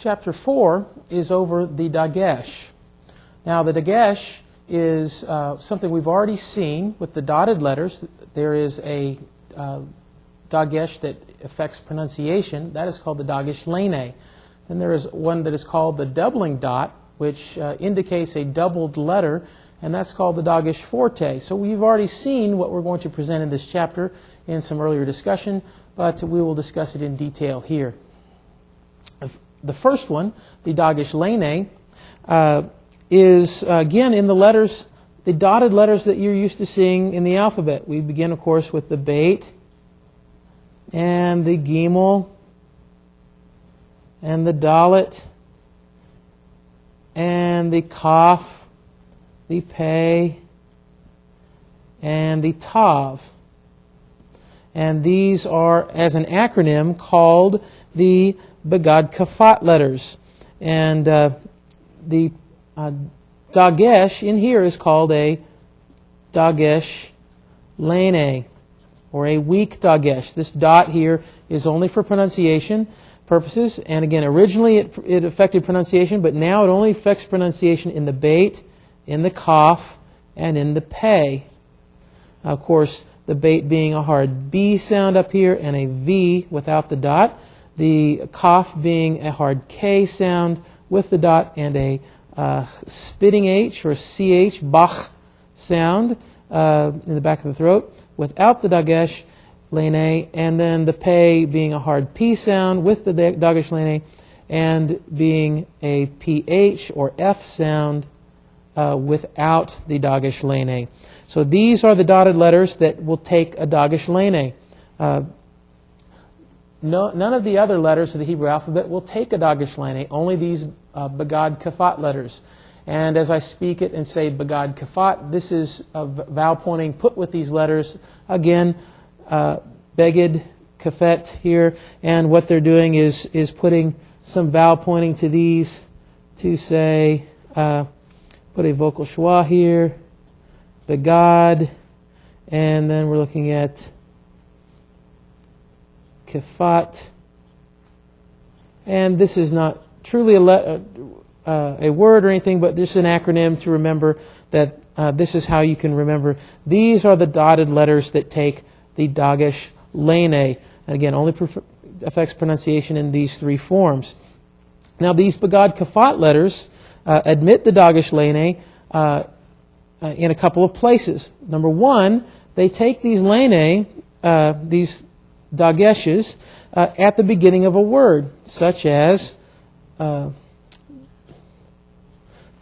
chapter 4 is over the Dagesh. Now the Dagesh is something we've already seen with the dotted letters. There is a Dagesh that affects pronunciation. That is called the Dagesh Lene. Then there is one that is called the doubling dot, which indicates a doubled letter, and that's called the Dagesh Forte. So we've already seen what we're going to present in this chapter in some earlier discussion, but we will discuss it in detail here. The first one, the Dagesh Lene, is again in the letters, the dotted letters that you're used to seeing in the alphabet. We begin, of course, with the Beit and the Gimel and the Dalet and the Kaf, the Pei, and the Tav. And these are, as an acronym, called the Begad Kafat letters. And the Dagesh in here is called a Dagesh Lene, or a weak Dagesh. This dot here is only for pronunciation purposes. And again, originally it affected pronunciation, but now it only affects pronunciation in the Beit, in the Kaf, and in the Pei. Of course, the Beit being a hard B sound up here and a V without the dot. The Kaf being a hard K sound with the dot and a spitting H or CH, Bach sound in the back of the throat without the Dagesh Lene, and then the Pei being a hard P sound with the Dagesh Lene and being a PH or F sound without the Dagesh Lene. So these are the dotted letters that will take a Dagesh Lene. None of the other letters of the Hebrew alphabet will take a Dagesh Lene, only these Begad Kafat letters. And as I speak it and say Begad Kafat, this is a vowel pointing put with these letters. Again, Beged Kafet here, and what they're doing is putting some vowel pointing to these to say, put a vocal schwa here, Begad, and then we're looking at Kafat. And this is not truly a word or anything, but this is an acronym to remember that this is how you can remember. These are the dotted letters that take the Dagesh Lene. And again, only affects pronunciation in these three forms. Now, these Begad Kafat letters admit the Dagesh Lene in a couple of places. Number one, they take these Lene, these Dageshes, at the beginning of a word, such as the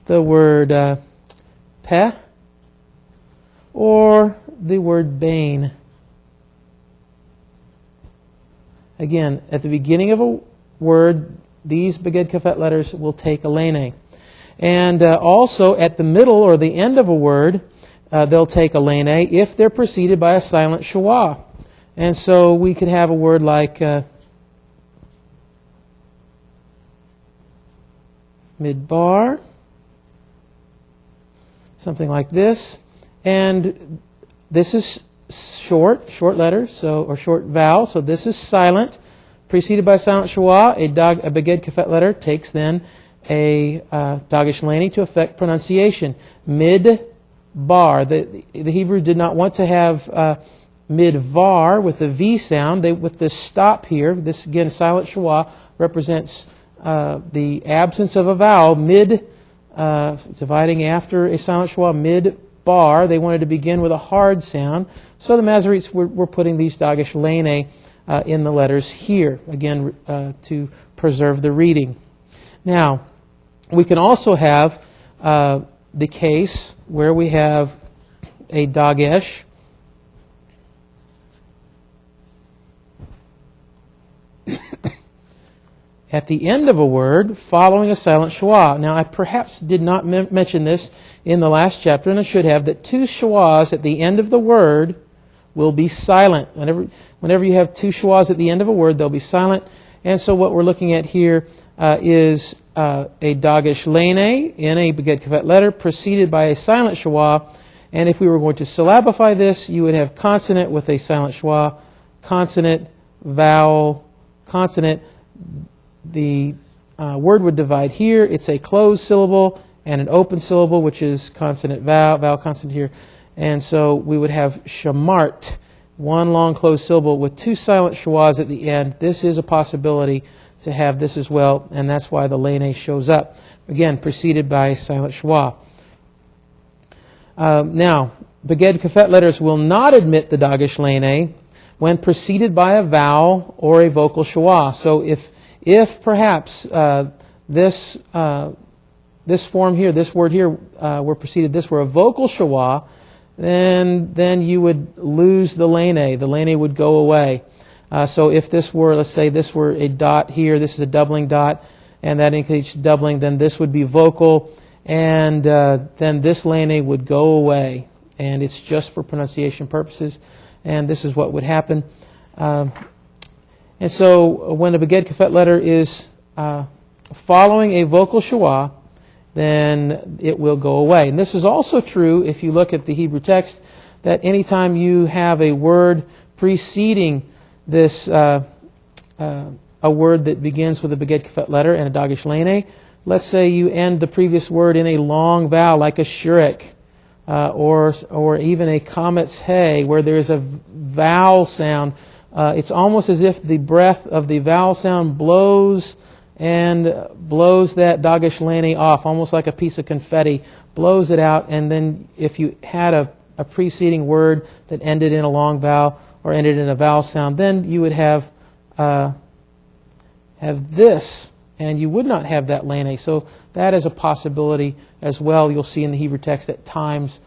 word Peh or the word Bain. Again, at the beginning of a word, these Begad Kafet letters will take a Lene. And also at the middle or the end of a word, they'll take a Lene if they're preceded by a silent schwa. And so we could have a word like Midbar, something like this. And this is short letter, or short vowel, so this is silent, preceded by silent schwa. A Begad Kafet letter takes then a Dagesh Lene to affect pronunciation. Mid-bar. The Hebrew did not want to have mid-var with the V sound. With this stop here, this again, silent schwa, represents the absence of a vowel. Dividing after a silent schwa, mid-bar. They wanted to begin with a hard sound. So the Masoretes were putting these Dagesh Lene in the letters here, again, to preserve the reading. Now, we can also have the case where we have a Dagesh at the end of a word following a silent schwa. Now, I perhaps did not mention this in the last chapter, and I should have, that two schwas at the end of the word will be silent. Whenever you have two schwas at the end of a word, they'll be silent. And so what we're looking at here is a Dagesh Lene in a Begad Kafet letter preceded by a silent schwa. And if we were going to syllabify this, you would have consonant with a silent schwa, consonant, vowel, consonant. The word would divide here. It's a closed syllable and an open syllable, which is consonant vowel, vowel consonant here. And so we would have shamart, one long closed syllable with two silent schwas at the end. This is a possibility to have this as well, and that's why the lene shows up. Again, preceded by a silent schwa. Now, Beged Kafet letters will not admit the Dagesh lene when preceded by a vowel or a vocal schwa. So if perhaps this form here, this word here, were preceded, this were a vocal schwa, then you would lose the lene. The lene would go away. So if this were, let's say this were a dot here, this is a doubling dot, and that indicates doubling, then this would be vocal, and then this lene would go away. And it's just for pronunciation purposes, and this is what would happen. And so when a Beged Kafet letter is following a vocal schwa, then it will go away. And this is also true if you look at the Hebrew text, that anytime you have a word preceding this, a word that begins with a Beged Kafet letter and a Dagesh lene, let's say you end the previous word in a long vowel like a shurek, or even a kametz hey, where there's a vowel sound. It's almost as if the breath of the vowel sound blows that Dagesh lene off, almost like a piece of confetti, blows it out, and then if you had a preceding word that ended in a long vowel or ended in a vowel sound, then you would have this, and you would not have that lene. So that is a possibility as well. You'll see in the Hebrew text at times,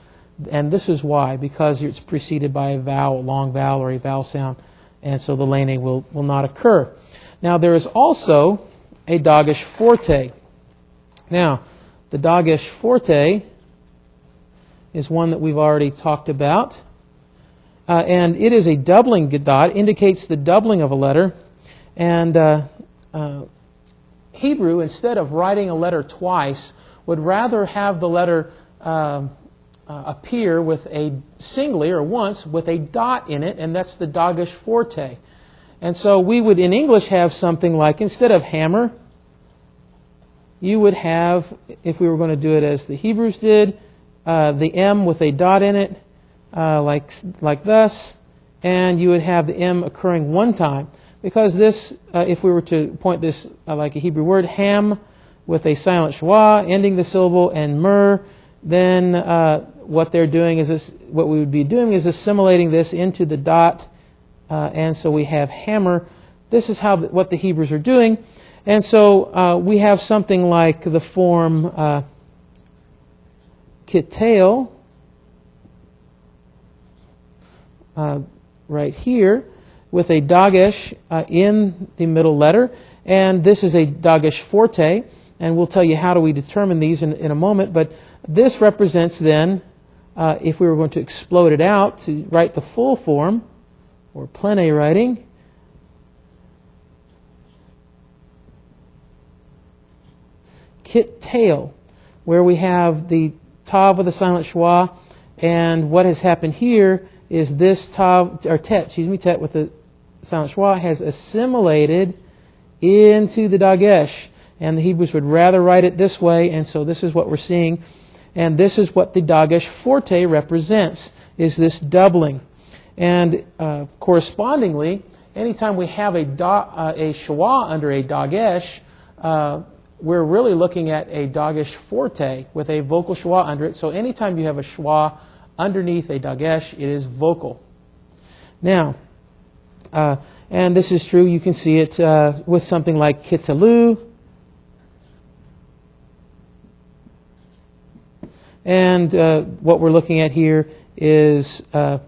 and this is why, because it's preceded by a vowel, a long vowel or a vowel sound, and so the lene will not occur. Now there is also a Dagesh forte. Now, the Dagesh forte is one that we've already talked about, and it is a doubling dot, indicates the doubling of a letter, and Hebrew, instead of writing a letter twice, would rather have the letter appear with a singly or once with a dot in it, and that's the Dagesh forte. And so we would in English have something like, instead of hammer, you would have, if we were going to do it as the Hebrews did, the M with a dot in it, like thus, and you would have the M occurring one time. Because this, if we were to point this like a Hebrew word, ham with a silent schwa ending the syllable and mer, then what they're doing is this, what we would be doing is assimilating this into the dot, and so we have hammer. This is how what the Hebrews are doing, and so we have something like the form kitail right here, with a Dagesh in the middle letter, and this is a Dagesh forte, and we'll tell you how do we determine these in a moment, but this represents then, if we were going to explode it out to write the full form, or plene writing, kit tail, where we have the tav with a silent schwa, and what has happened here is this tav, or tet with the silent schwa has assimilated into the Dagesh, and the Hebrews would rather write it this way, and so this is what we're seeing, and this is what the Dagesh forte represents, is this doubling. And correspondingly, anytime we have a schwa under a Dagesh, we're really looking at a Dagesh forte with a vocal schwa under it. So anytime you have a schwa underneath a Dagesh, it is vocal. Now, and this is true, you can see it with something like kitalu. And what we're looking at here is the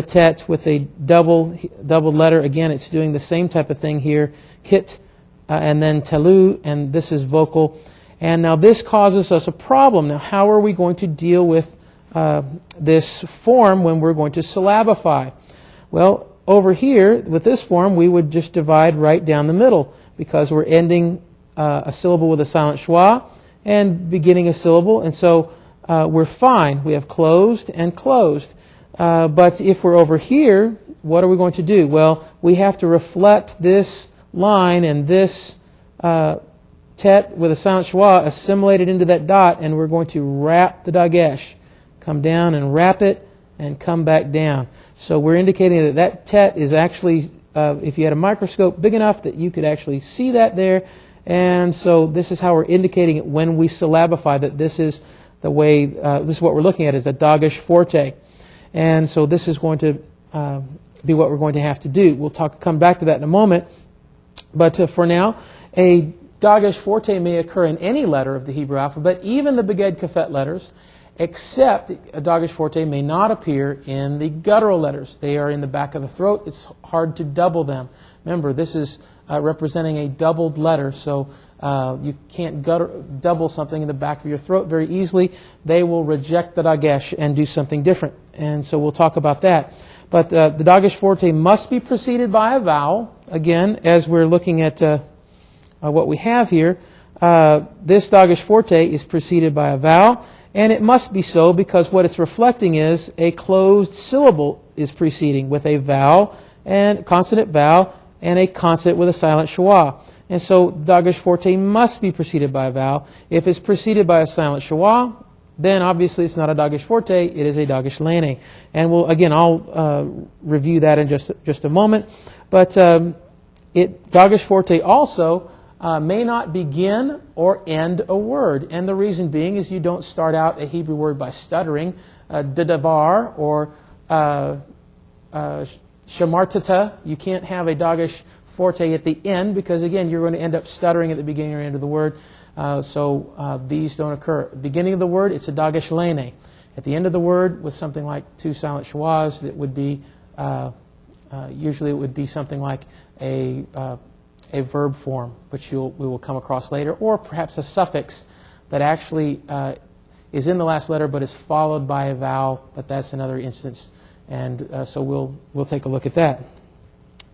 tet with a double letter. Again, it's doing the same type of thing here. Kit, and then telu, and this is vocal. And now this causes us a problem. Now, how are we going to deal with this form when we're going to syllabify? Well, over here, with this form, we would just divide right down the middle, because we're ending a syllable with a silent schwa and beginning a syllable, and so we're fine. We have closed and closed. But if we're over here, what are we going to do? Well, we have to reflect this line and this tet with a silent schwa assimilated into that dot, and we're going to wrap the dagesh. Come down and wrap it, and come back down. So we're indicating that that tet is actually, if you had a microscope big enough that you could actually see that there. And so this is how we're indicating it when we syllabify that this is the way, this is what we're looking at, is a dagesh forte. And so this is going to be what we're going to have to do. We'll come back to that in a moment. But for now, a dagesh forte may occur in any letter of the Hebrew alphabet, even the Beged Kafet letters, except a dagesh forte may not appear in the guttural letters. They are in the back of the throat. It's hard to double them. Remember, this is representing a doubled letter, so you can't double something in the back of your throat very easily. They will reject the dagesh and do something different. And so we'll talk about that. But the dagesh forte must be preceded by a vowel. Again, as we're looking at what we have here, this dagesh forte is preceded by a vowel, and it must be so because what it's reflecting is a closed syllable is preceding with a vowel and consonant vowel and a consonant with a silent schwa. And so dagesh forte must be preceded by a vowel. If it's preceded by a silent schwa, then obviously it's not a dagesh forte, it is a dagesh lene. And I'll review that in just a moment. But dagesh forte also may not begin or end a word. And the reason being is you don't start out a Hebrew word by stuttering. Dedavar or shamartata, you can't have a dagesh forte at the end because, again, you're going to end up stuttering at the beginning or end of the word. So these don't occur. At the beginning of the word, it's a dagesh lene. At the end of the word, with something like two silent schwas, that would be, usually it would be something like a verb form, which we will come across later, or perhaps a suffix that actually is in the last letter but is followed by a vowel, but that's another instance. And so we'll take a look at that.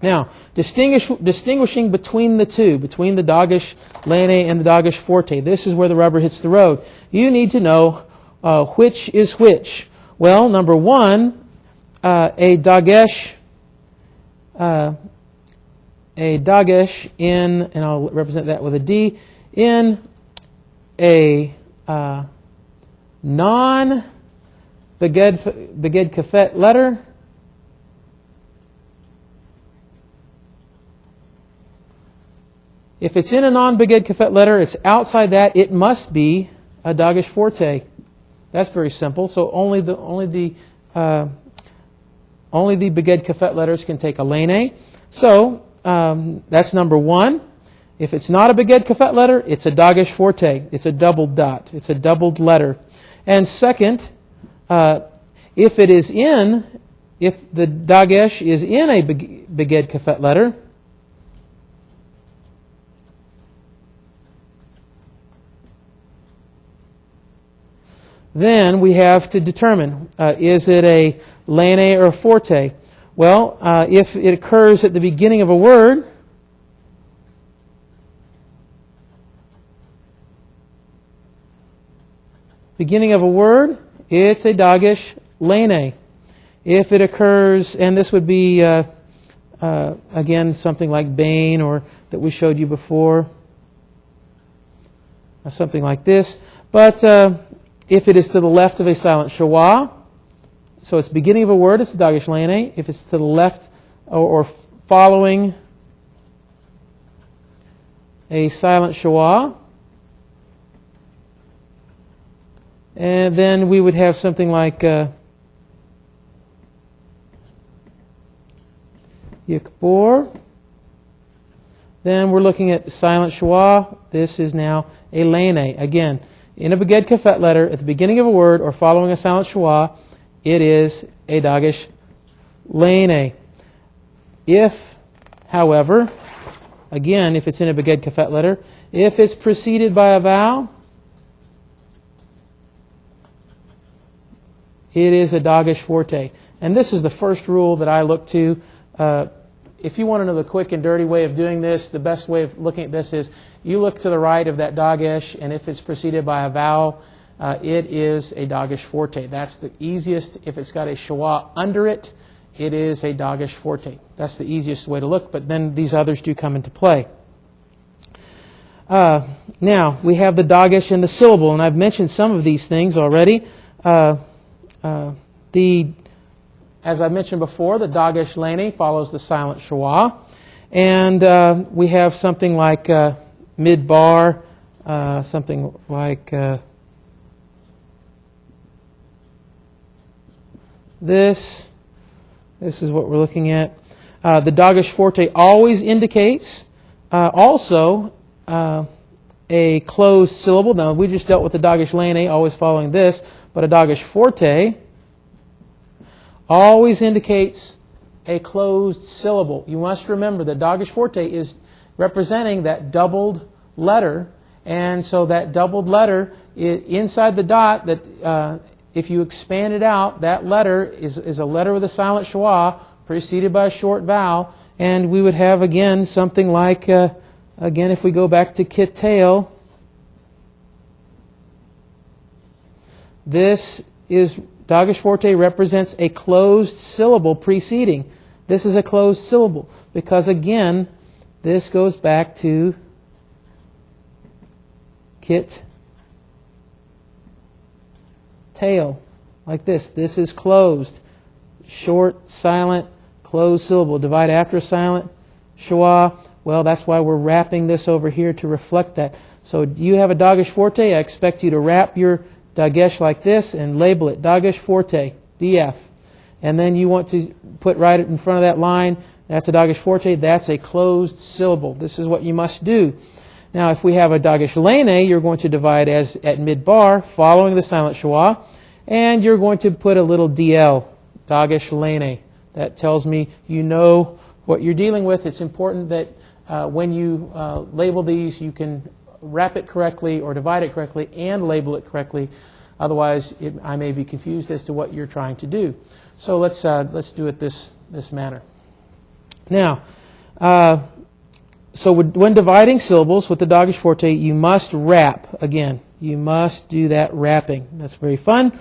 Now, distinguishing between the two, between the dagesh lene and the dagesh forte, this is where the rubber hits the road. You need to know which is which. Well, number one, a dagesh in, and I'll represent that with a D, in a non-Beged Kafet letter if it's in a non-Beged Kafet letter, it's outside that, it must be a dagesh forte. That's very simple. So only the Beged Kafet letters can take a lene. So that's number one. If it's not a Beged Kafet letter, it's a dagesh forte. It's a doubled dot. It's a doubled letter. And second, if the dagesh is in a Beged Kafet letter, then we have to determine, is it a lene or a forte? Well, if it occurs at the beginning of a word, it's a dagesh lene. If it occurs, and this would be, again, something like Bain, or that we showed you before, something like this. But if it is to the left of a silent schwa, so it's beginning of a word, it's a dagesh lene. If it's to the left or following a silent schwa, and then we would have something like Yikbor. Then we're looking at the silent schwa. This is now a lene. Again, in a Beged Kafet letter, at the beginning of a word or following a silent schwa, it is a dagesh lene. If, however, again, if it's in a Beged Kafet letter, if it's preceded by a vowel, it is a dagesh forte. And this is the first rule that I look to. If you want to know the quick and dirty way of doing this, the best way of looking at this is you look to the right of that dagesh, and if it's preceded by a vowel, it is a dagesh forte. That's the easiest. If it's got a schwa under it, it is a dagesh forte. That's the easiest way to look, but then these others do come into play. Now, we have the Dagesh and the syllable, and I've mentioned some of these things already. As I mentioned before, the Dagesh Lene follows the silent schwa, and we have something like midbar, something like this. This is what we're looking at. The Dagesh forte always indicates also a closed syllable. Now, we just dealt with the Dagesh Lene, always following this, but a Dagesh forte always indicates a closed syllable. You must remember that Dagesh forte is representing that doubled letter, and so that doubled letter inside the dot, that if you expand it out, that letter is a letter with a silent schwa preceded by a short vowel, and we would have again something like, again, if we go back to Kittail, this is Dagesh forte represents a closed syllable preceding. This is a closed syllable because, again, this goes back to Kit tail, like this. This is closed. Short, silent, closed syllable. Divide after a silent schwa. Well, that's why we're wrapping this over here to reflect that. So you have a Dagesh forte. I expect you to wrap your Dagesh like this and label it Dagesh forte, DF. And then you want to put right in front of that line, that's a Dagesh forte, that's a closed syllable. This is what you must do. Now, if we have a Dagesh Lene, you're going to divide as at midbar, following the silent schwa, and you're going to put a little DL, Dagesh Lene. That tells me you know what you're dealing with. It's important that when you label these, you can wrap it correctly or divide it correctly and label it correctly. Otherwise, I may be confused as to what you're trying to do. So let's do it this manner. Now, so when dividing syllables with the Dagesh forte, you must wrap. Again, you must do that wrapping. That's very fun.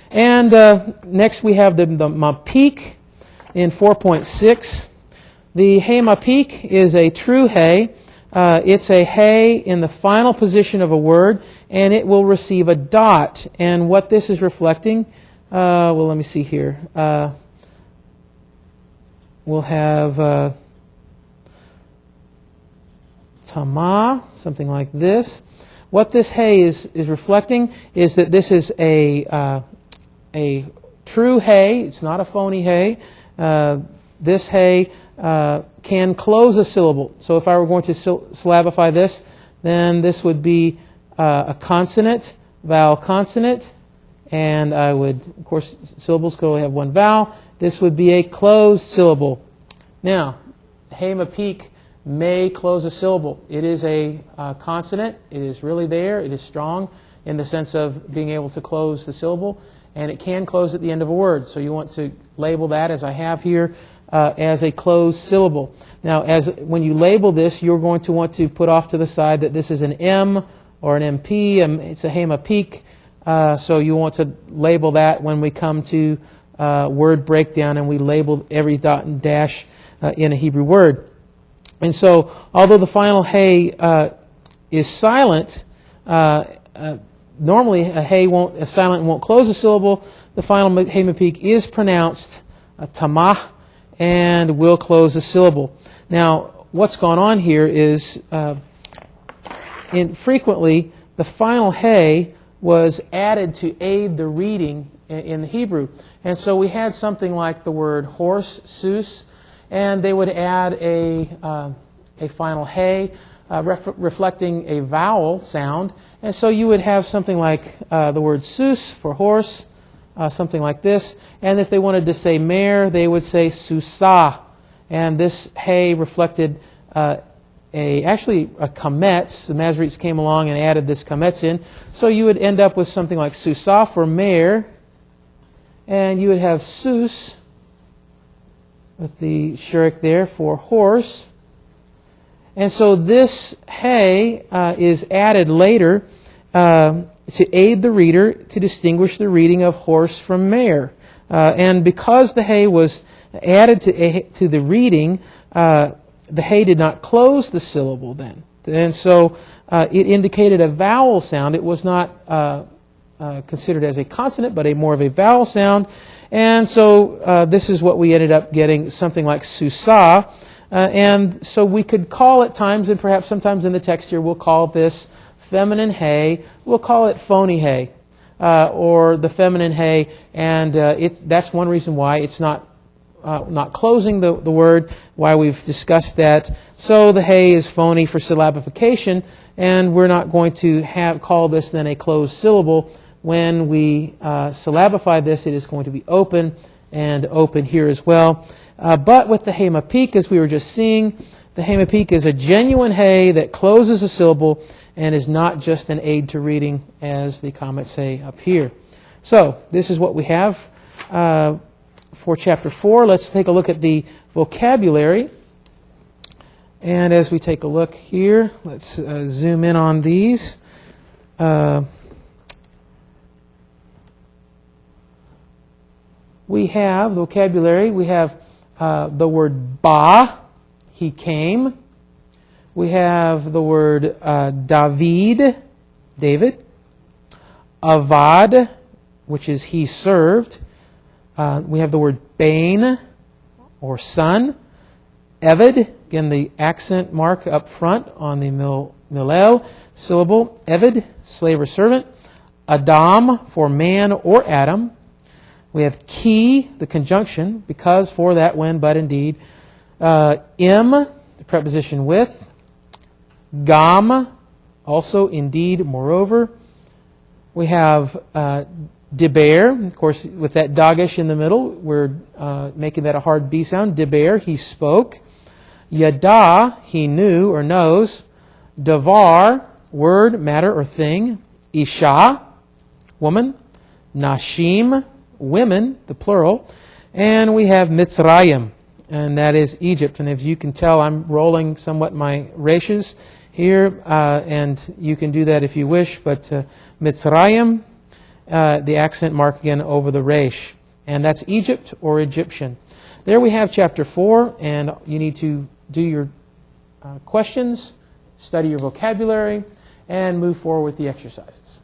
And next we have the mapik in 4.6. The hey mapik is a true hey. It's a hey in the final position of a word, and it will receive a dot. And what this is reflecting, well, let me see here. We'll have tama, something like this. What this hey is reflecting is that this is a true hey. It's not a phony hey. This hey can close a syllable. So if I were going to syllabify this, then this would be a consonant, vowel consonant, and I would, of course, syllables could only have one vowel. This would be a closed syllable. Now, hey mapik may close a syllable. It is a consonant. It is really there. It is strong in the sense of being able to close the syllable, and it can close at the end of a word. So you want to label that, as I have here, as a closed syllable. Now, when you label this, you're going to want to put off to the side that this is an M or an MP. It's a hey mapik. So you want to label that when we come to word breakdown and we label every dot and dash in a Hebrew word. And so, although the final hey is silent, normally a silent won't close a syllable. The final hey mapik is pronounced tamah and will close a syllable. Now, what's gone on here is frequently the final hey was added to aid the reading in the Hebrew. And so we had something like the word horse, sus, and they would add a final hey reflecting a vowel sound. And so you would have something like the word sus for horse, something like this. And if they wanted to say mare, they would say susa. And this hey reflected actually a kametz. The Masoretes came along and added this kametz in. So you would end up with something like susa for mare, and you would have sus with the shurik there for horse. And so this hey is added later to aid the reader to distinguish the reading of horse from mare. And because the hey was added to the reading, the hey did not close the syllable then. And so it indicated a vowel sound. It was not considered as a consonant, but a more of a vowel sound. And so this is what we ended up getting, something like Susa. And so we could call at times, and perhaps sometimes in the text here, we'll call this feminine hey. We'll call it phony hey, or the feminine hey. And that's one reason why it's not closing the word, why we've discussed that. So the hey is phony for syllabification, and we're not going to call this then a closed syllable. When we syllabify this, it is going to be open, and open here as well. But with the hey mapik, as we were just seeing, the hey mapik is a genuine hey that closes a syllable and is not just an aid to reading, as the comments say up here. So this is what we have for Chapter 4. Let's take a look at the vocabulary. And as we take a look here, let's zoom in on these. We have the vocabulary. We have the word ba, he came. We have the word David, avad, which is he served. We have the word bain, or son. Eved, again the accent mark up front on the milel syllable. Eved, slave or servant. Adam, for man or Adam. We have ki, the conjunction, because, for, that, when, but, indeed. Im, the preposition with. Gam, also, indeed, moreover. We have diber, of course, with that dagish in the middle, we're making that a hard B sound. Diber, he spoke. Yada, he knew or knows. Davar, word, matter, or thing. Isha, woman. Nashim, women, the plural. And we have Mitzrayim, and that is Egypt. And as you can tell, I'm rolling somewhat my reshas here, and you can do that if you wish, but Mitzrayim, the accent mark again over the resh. And that's Egypt or Egyptian. There we have Chapter 4, and you need to do your questions, study your vocabulary, and move forward with the exercises.